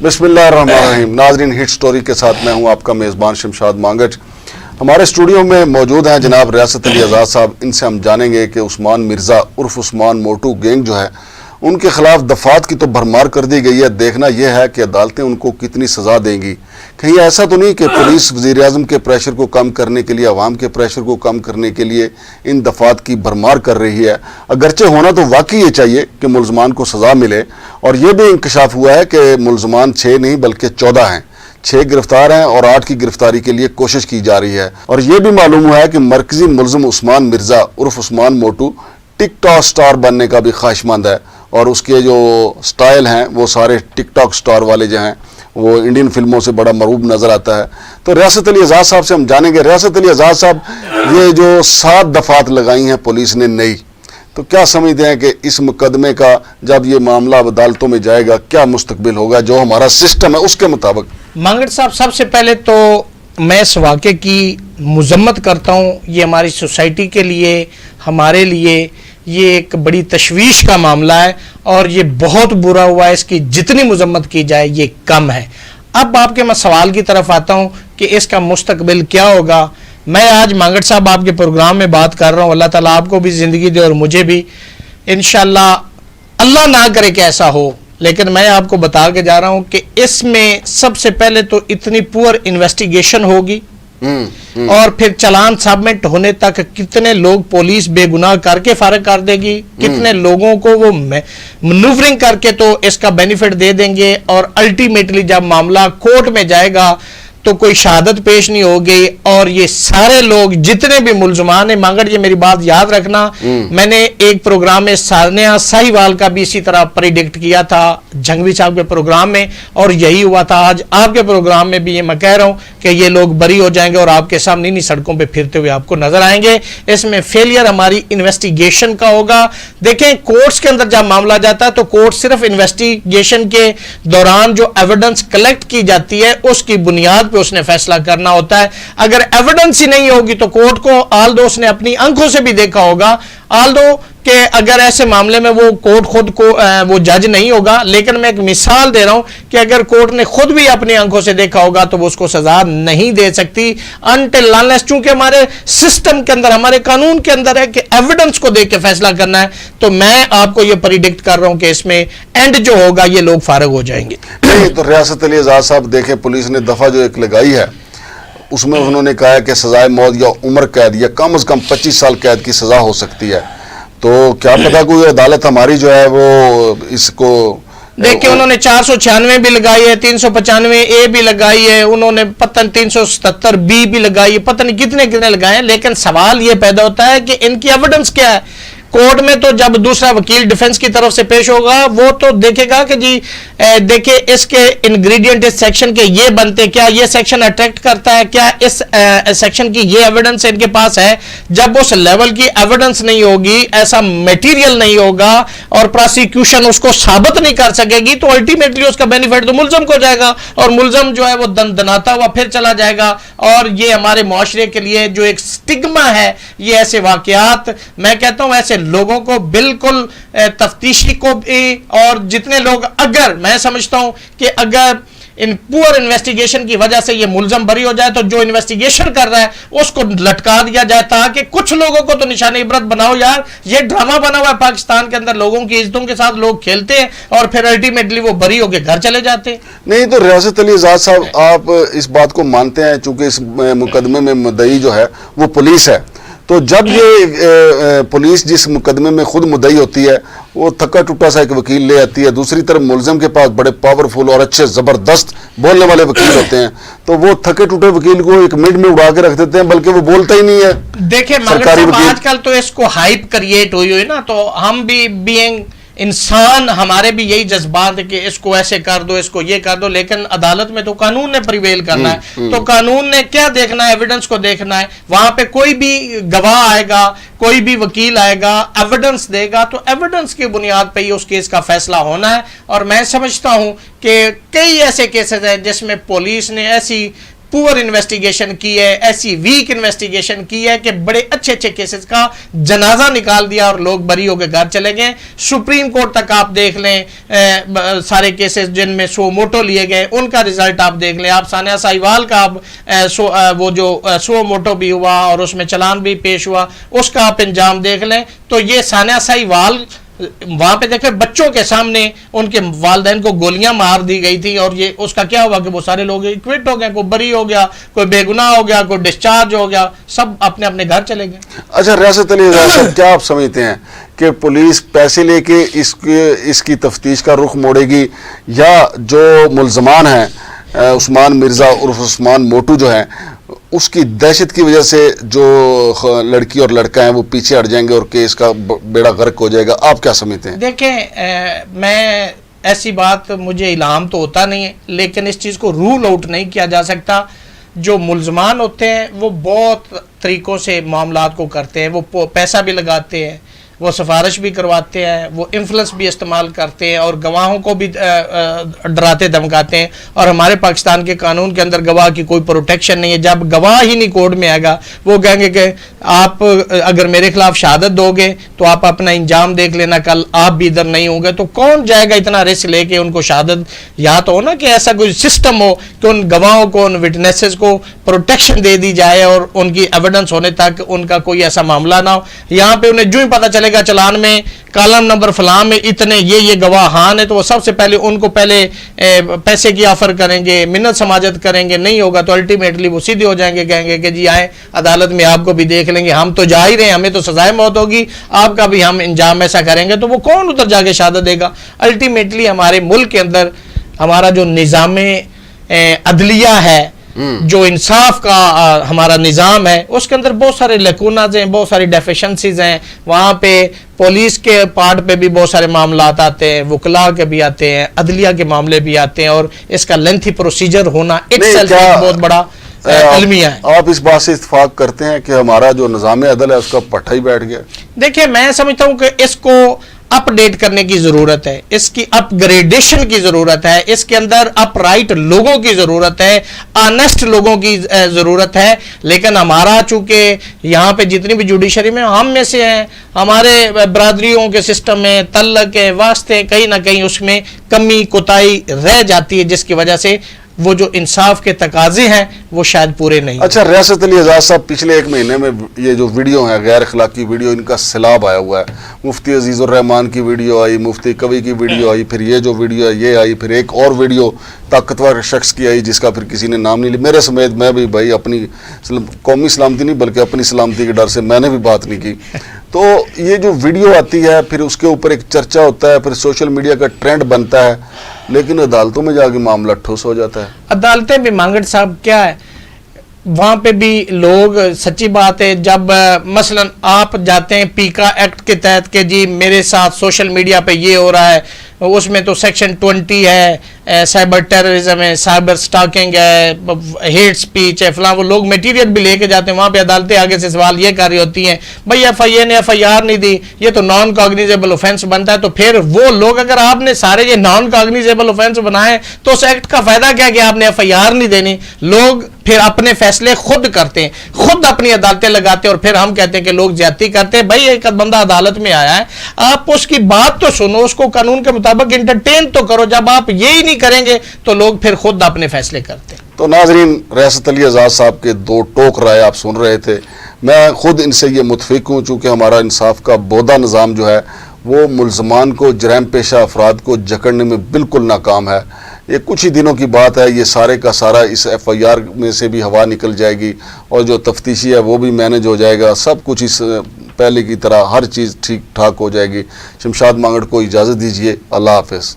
बिस्मिल्लाहिर्रहमानिर्रहीम। नाज़रीन, hit story के साथ मैं हूं आपका मेज़बान शमशाद मांगट। हमारे स्टूडियो में मौजूद हैं जनाब रियासत अली आज़ाद साहब। इनसे हम जानेंगे कि उस्मान मिर्ज़ा उर्फ उस्मान मोटू गैंग जो है उनके खिलाफ दफात की तो भरमार कर दी गई है। देखना यह है कि अदालतें उनको कितनी सज़ा देंगी। कहीं ऐसा तो नहीं कि पुलिस वज़ीर-ए-आज़म के प्रेशर को कम करने के लिए, अवाम के प्रेशर को कम करने के लिए इन दफात की भरमार कर रही है। अगरचे होना तो वाकई ये चाहिए कि मुल्ज़मान को सज़ा मिले, और ये भी इंकशाफ हुआ है कि मुल्ज़मान 6 नहीं बल्कि 14 हैं। 6 गिरफ्तार हैं और 8 की गिरफ्तारी के लिए कोशिश की जा रही है। और ये भी मालूम हुआ है कि मरकजी मुल्ज़िम उस्मान मिर्ज़ा उर्फ उस्मान मोटू टिकटॉक स्टार बनने का भी ख्वाहिशमंद है, और उसके जो स्टाइल हैं वो सारे टिकटॉक स्टार वाले जो हैं वो इंडियन फिल्मों से बड़ा मरूब नज़र आता है। तो रियासत अली आज़ाद साहब से हम जानेंगे। रियासत अली आज़ाद साहब, ये जो 7 दफात लगाई हैं पुलिस ने नई, तो क्या समझते हैं कि इस मुकदमे का जब ये मामला अदालतों में जाएगा क्या मुस्तकबिल होगा जो हमारा सिस्टम है उसके मुताबिक? मांगट साहब, सबसे पहले तो मैं इस वाक़े की मजम्मत करता हूँ। ये हमारी सोसाइटी के लिए, हमारे लिए ये एक बड़ी तशवीश का मामला है और ये बहुत बुरा हुआ है। इसकी जितनी मजम्मत की जाए ये कम है। अब आपके मैं सवाल की तरफ आता हूँ कि इसका मुस्तकबिल क्या होगा। मैं आज मांगट साहब आपके प्रोग्राम में बात कर रहा हूँ। अल्लाह ताला आपको भी ज़िंदगी दे और मुझे भी। इंशाल्लाह अल्लाह ना करे कि ऐसा हो, लेकिन मैं आपको बता के जा रहा हूँ कि इसमें सबसे पहले तो इतनी पुअर इन्वेस्टिगेशन होगी और फिर चालान सबमिट होने तक कितने लोग पुलिस बेगुनाह करके फारिग कर देगी, कितने लोगों को वो मैन्यूवरिंग करके तो इसका बेनिफिट दे देंगे, और अल्टीमेटली जब मामला कोर्ट में जाएगा तो कोई शहादत पेश नहीं होगी। और ये सारे लोग जितने भी मुल्ज़मान हैं, मांगट ये मेरी बात याद रखना, मैंने एक प्रोग्राम में सानिया साहिवाल का भी इसी तरह प्रेडिक्ट किया था जंगवी साहब के प्रोग्राम में, और यही हुआ था। आज आपके प्रोग्राम में भी ये मैं कह रहा हूं कि ये लोग बरी हो जाएंगे और आपके सामने इन्हीं सड़कों पर फिरते हुए आपको नजर आएंगे। इसमें फेलियर हमारी इन्वेस्टिगेशन का होगा। देखें, कोर्ट्स के अंदर जब मामला जाता है तो कोर्ट सिर्फ इन्वेस्टिगेशन के दौरान जो एविडेंस कलेक्ट की जाती है उसकी बुनियाद पे उसने फैसला करना होता है। अगर एविडेंस ही नहीं होगी तो कोर्ट को, आल्दो उसने अपनी आंखों से भी देखा होगा, आल्दो कि अगर ऐसे मामले में वो कोर्ट खुद को वो जज नहीं होगा, लेकिन मैं एक मिसाल दे रहा हूं कि अगर कोर्ट ने खुद भी अपनी आंखों से देखा होगा तो वो उसको सजा नहीं दे सकती अनटिल अनलेस, चूंकि हमारे सिस्टम के अंदर, हमारे कानून के अंदर है कि एविडेंस को देख के फैसला करना है। तो मैं आपको ये प्रिडिक्ट कर रहा हूं कि इसमें एंड जो होगा ये लोग फारिग हो जाएंगे। तो रियासत अली आज़ाद साहब देखें, पुलिस ने दफा जो एक लगाई है उसमें उन्होंने कहा है कि सजाए मौत या उम्र कैद या कम से कम 25 साल कैद की सजा हो सकती है। तो क्या पता कोई अदालत हमारी जो है वो इसको देखिए, उन्होंने 496 भी लगाई है, 395A भी लगाई है, उन्होंने पता नहीं 377B भी लगाई है, पता नहीं कितने कितने लगाए हैं। लेकिन सवाल ये पैदा होता है कि इनकी एविडेंस क्या है। कोर्ट में तो जब दूसरा वकील डिफेंस की तरफ से पेश होगा वो तो देखेगा कि जी देखिए इसके इंग्रेडिएंट इस सेक्शन के ये बनते, क्या ये सेक्शन अट्रैक्ट करता है, क्या इस सेक्शन की ये एविडेंस इनके पास है। जब उस लेवल की एविडेंस नहीं होगी, ऐसा मटेरियल नहीं होगा और प्रोसिक्यूशन उसको साबित नहीं कर सकेगी, तो अल्टीमेटली उसका बेनिफिट तो मुल्ज़म को जाएगा और मुल्ज़म जो है वो दनाता हुआ फिर चला जाएगा। और ये हमारे मुआशरे के लिए जो एक स्टिग्मा है, ये ऐसे वाकयात, मैं कहता हूं ऐसे लोगों को बिल्कुल तफ्तीशी को भी, और जितने लोग, अगर मैं समझता हूं कि अगर इन पुअर इन्वेस्टिगेशन की वजह से ये मुल्ज़म बरी हो जाए तो जो इन्वेस्टिगेशन कर रहा है उसको लटका दिया जाए, ताकि कुछ लोगों को तो निशाने इबरत बनाओ। यार ये ड्रामा बना हुआ है पाकिस्तान के अंदर, लोगों की इज्जतों के साथ लोग खेलते हैं और फिर अल्टीमेटली वो बरी होकर घर चले जाते हैं। नहीं तो रियासत अली आज़ाद साहब, आप इस बात को मानते हैं चूंकि इस मुकदमे में मुद्दई जो है वो पुलिस है, तो जब ये पुलिस जिस मुकदमे में खुद मुद्दई होती है वो थका टूटा सा एक वकील ले आती है, दूसरी तरफ मुल्ज़म के पास बड़े पावरफुल और अच्छे ज़बरदस्त बोलने वाले वकील होते हैं, तो वो थके टूटे वकील को एक मिनट में उड़ा के रख देते हैं, बल्कि वो बोलता ही नहीं है। देखिए सरकारी वकील, आजकल तो इसको हाइप क्रिएट हुई है ना, तो हम भी बीइंग इंसान, हमारे भी यही जज्बात है कि इसको ऐसे कर दो, इसको ये कर दो, लेकिन अदालत में तो कानून ने प्रिवेल करना है। तो कानून ने क्या देखना है, एविडेंस को देखना है। वहां पे कोई भी गवाह आएगा, कोई भी वकील आएगा, एविडेंस देगा, तो एविडेंस की बुनियाद पे ही उस केस का फैसला होना है। और मैं समझता हूं कि कई ऐसे केसेस हैं जिसमें पुलिस ने ऐसी پور انویسٹیگیشن کی ہے، ایسی ویک انویسٹیگیشن کی ہے کہ بڑے اچھے اچھے کیسز کا جنازہ نکال دیا اور لوگ بری ہو کے گھر چلے گئے. سپریم کورٹ تک آپ دیکھ لیں سارے کیسز جن میں سو موٹو لیے گئے ان کا رزلٹ آپ دیکھ لیں. آپ ثانیہ ساہیوال کا وہ جو سو موٹو بھی ہوا اور اس میں چلان بھی پیش ہوا اس کا آپ انجام دیکھ لیں. تو یہ ثانیہ ساہیوال وہاں پہ دیکھیں بچوں کے سامنے ان کے والدین کو گولیاں مار دی گئی تھی اور یہ اس کا کیا ہوا کہ وہ سارے لوگ ایکوٹ ہو گئے، کوئی بری ہو گیا، کوئی بے گناہ ہو گیا، کوئی ڈسچارج ہو گیا، سب اپنے اپنے گھر چلے گئے. اچھا ریاست علی اعجاز صاحب، کیا آپ سمجھتے ہیں کہ پولیس پیسے لے کے اس کی تفتیش کا رخ موڑے گی، یا جو ملزمان ہیں عثمان مرزا عرف عثمان موٹو جو ہیں اس کی دہشت کی وجہ سے جو لڑکی اور لڑکا ہیں وہ پیچھے ہٹ جائیں گے اور کیس کا بیڑا غرق ہو جائے گا؟ آپ کیا سمجھتے ہیں؟ دیکھیں میں ایسی بات مجھے الہام تو ہوتا نہیں ہے، لیکن اس چیز کو رول آؤٹ نہیں کیا جا سکتا. جو ملزمان ہوتے ہیں وہ بہت طریقوں سے معاملات کو کرتے ہیں، وہ پیسہ بھی لگاتے ہیں، وہ سفارش بھی کرواتے ہیں، وہ انفلوئنس بھی استعمال کرتے ہیں اور گواہوں کو بھی ڈراتے دھمکاتے ہیں. اور ہمارے پاکستان کے قانون کے اندر گواہ کی کوئی پروٹیکشن نہیں ہے. جب گواہ ہی نہیں کورٹ میں آئے گا وہ کہیں گے کہ آپ اگر میرے خلاف شہادت دو گے تو آپ اپنا انجام دیکھ لینا، کل آپ بھی ادھر نہیں ہوں گے. تو کون جائے گا اتنا رسک لے کے ان کو شہادت؟ یا تو ہو نا کہ ایسا کوئی سسٹم ہو کہ ان گواہوں کو، ان وٹنسز کو پروٹیکشن دے دی جائے اور ان کی ایویڈنس ہونے تک ان کا کوئی ایسا معاملہ نہ ہو. یہاں پہ انہیں جو ہی پتہ چلے گا چلان میں کالم نمبر فلاں میں اتنے یہ گواہان ہیں تو وہ سب سے پہلے ان کو پہلے پیسے کی آفر کریں گے، منت سماجت کریں گے. نہیں ہوگا تو الٹیمیٹلی وہ سیدھے ہو جائیں گے، کہیں گے کہ جی آئیں عدالت میں آپ کو بھی دیکھ لیں گے، ہم تو جا ہی رہے ہیں، ہمیں تو سزائے موت ہوگی، آپ کا بھی ہم انجام ایسا کریں گے. تو وہ کون ادھر جا کے شہادت دے گا؟ الٹیمیٹلی ہمارے ملک کے اندر ہمارا جو نظام عدلیہ ہے، جو انصاف کا ہمارا نظام ہے، اس کے اندر بہت سارے لیکوناز ہیں، بہت ساری ڈیفیشنسیز ہیں. وہاں پہ پولیس کے پارٹ پہ بھی بہت سارے معاملات آتے ہیں، وکلاء کے بھی آتے ہیں، عدلیہ کے معاملے بھی آتے ہیں، اور اس کا لینتھی پروسیجر ہونا ایک بہت بڑا المیہ ہے. آپ اس بات سے اتفاق کرتے ہیں کہ ہمارا جو نظام عدل ہے اس کا پٹھا ہی بیٹھ گیا؟ دیکھیں میں سمجھتا ہوں کہ اس کو اپ ڈیٹ کرنے کی ضرورت ہے، اس کی اپ گریڈیشن کی ضرورت ہے، اس کے اندر اپ رائٹ لوگوں کی ضرورت ہے، آنیسٹ لوگوں کی ضرورت ہے. لیکن ہمارا چونکہ یہاں پہ جتنی بھی جوڈیشری میں ہم میں سے ہیں، ہمارے برادریوں کے سسٹم میں تعلق کے واسطے کہیں نہ کہیں اس میں کمی کوتاہی رہ جاتی ہے، جس کی وجہ سے وہ جو انصاف کے تقاضے ہیں وہ شاید پورے نہیں. اچھا ریاست علی اعجاز صاحب، پچھلے ایک مہینے میں یہ جو ویڈیو ہیں غیر اخلاقی ویڈیو، ان کا سیلاب آیا ہوا ہے. مفتی عزیز الرحمان کی ویڈیو آئی، مفتی کبھی کی ویڈیو آئی، پھر یہ جو ویڈیو ہے یہ آئی، پھر ایک اور ویڈیو طاقتور شخص کی آئی جس کا پھر کسی نے نام نہیں لیا. میرے سمیت میں بھی بھائی اپنی قومی سلامتی نہیں بلکہ اپنی سلامتی کے ڈر سے میں نے بھی بات نہیں کی. تو یہ جو ویڈیو آتی ہے پھر اس کے اوپر ایک چرچا ہوتا ہے، پھر سوشل میڈیا کا ٹرینڈ بنتا ہے، لیکن عدالتوں میں جا کے معاملہ ٹھوس ہو جاتا ہے. عدالتیں بھی مانگٹ صاحب کیا ہے، وہاں پہ بھی لوگ، سچی بات ہے، جب مثلا آپ جاتے ہیں پیکا ایکٹ کے تحت کہ جی میرے ساتھ سوشل میڈیا پہ یہ ہو رہا ہے، اس میں تو سیکشن 20 ہے، سائبر ٹیررزم ہے، سائبر سٹاکنگ ہے، ہیٹ سپیچ ہے، فلاں، وہ لوگ میٹیریل بھی لے کے جاتے ہیں. وہاں پہ عدالتیں آگے سے سوال یہ کر رہی ہوتی ہیں بھائی ایف آئی آر نہیں دی، یہ تو نان کاگنیزیبل اوفینس بنتا ہے. تو پھر وہ لوگ، اگر آپ نے سارے یہ نان کاگنیزیبل اوفینس بنائے تو اس ایکٹ کا فائدہ کیا کہ آپ نے ایف آئی آر نہیں دینی. لوگ پھر اپنے فیصلے خود کرتے ہیں، خود اپنی عدالتیں لگاتے ہیں، اور پھر ہم کہتے ہیں کہ لوگ زیادتی کرتے ہیں. بھائی ایک بندہ عدالت میں آیا ہے، آپ اس کی بات تو سنو، اس کو قانون کے مطابق انٹرٹین تو کرو. جب آپ یہی نہیں کریں گے تو لوگ پھر خود اپنے فیصلے کرتے ہیں. تو ناظرین، ریاست علی اعجاز صاحب کے دو ٹوک رائے آپ سن رہے تھے. میں خود ان سے یہ متفق ہوں، چونکہ ہمارا انصاف کا بودھا نظام جو ہے وہ ملزمان کو، جرائم پیشہ افراد کو جکڑنے میں بالکل ناکام ہے. یہ کچھ ہی دنوں کی بات ہے، یہ سارے کا سارا اس ایف آئی آر میں سے بھی ہوا نکل جائے گی اور جو تفتیشی ہے وہ بھی مینج ہو جائے گا. سب کچھ اس پہلے کی طرح ہر چیز ٹھیک ٹھاک ہو جائے گی. شمشاد مانگڑ کو اجازت دیجیے. اللہ حافظ.